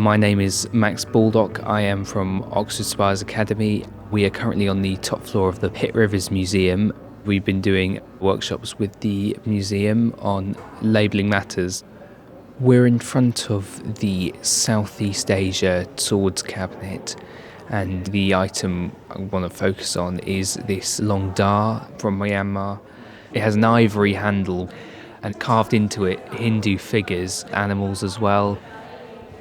My name is Max Baldock. I am from Oxford Spires Academy. We are currently on the top floor of the Pitt Rivers Museum. We've been doing workshops with the museum on labelling matters. We're in front of the Southeast Asia swords cabinet, and the item I want to focus on is this long dha from Myanmar. It has an ivory handle and carved into it Hindu figures, animals as well.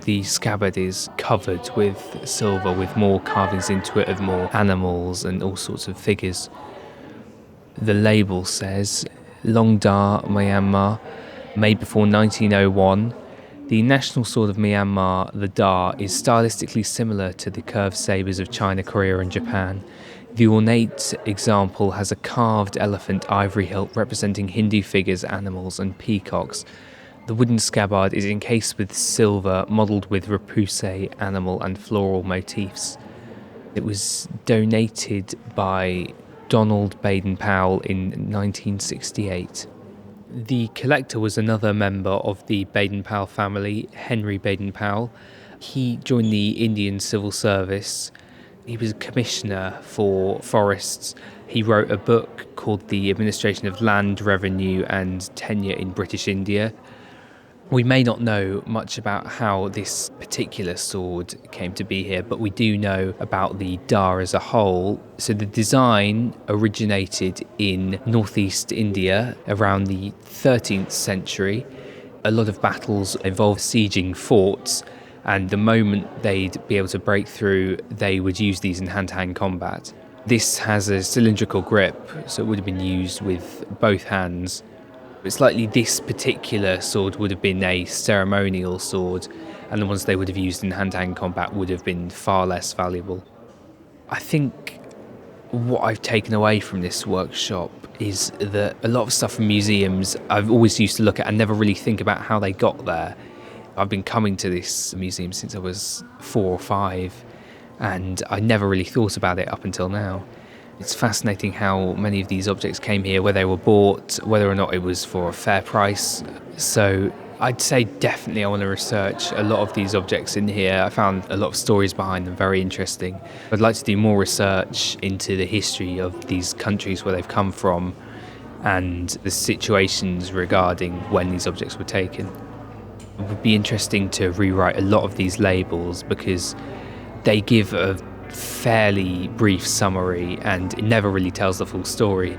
The scabbard is covered with silver with more carvings into it of more animals and all sorts of figures. The label says Long Dha Myanmar, made before 1901. The national sword of Myanmar, the dha, is stylistically similar to the curved sabres of China, Korea and Japan. The ornate example has a carved elephant ivory hilt representing Hindu figures, animals and peacocks. The wooden scabbard is encased with silver, modelled with repoussé animal and floral motifs. It was donated by Donald Baden-Powell in 1968. The collector was another member of the Baden-Powell family, Henry Baden-Powell. He joined the Indian Civil Service. He was a commissioner for forests. He wrote a book called The Administration of Land, Revenue and Tenure in British India. We may not know much about how this particular sword came to be here, but we do know about the dha as a whole. So the design originated in northeast India around the 13th century. A lot of battles involved sieging forts, and the moment they'd be able to break through, they would use these in hand-to-hand combat. This has a cylindrical grip, so it would have been used with both hands. It's likely this particular sword would have been a ceremonial sword, and the ones they would have used in hand-to-hand combat would have been far less valuable. I think what I've taken away from this workshop is that a lot of stuff from museums I've always used to look at and never really think about how they got there. I've been coming to this museum since I was 4 or 5, and I never really thought about it up until now. It's fascinating how many of these objects came here, where they were bought, whether or not it was for a fair price. So I'd say definitely I want to research a lot of these objects in here. I found a lot of stories behind them very interesting. I'd like to do more research into the history of these countries where they've come from and the situations regarding when these objects were taken. It would be interesting to rewrite a lot of these labels because they give a fairly brief summary and it never really tells the full story.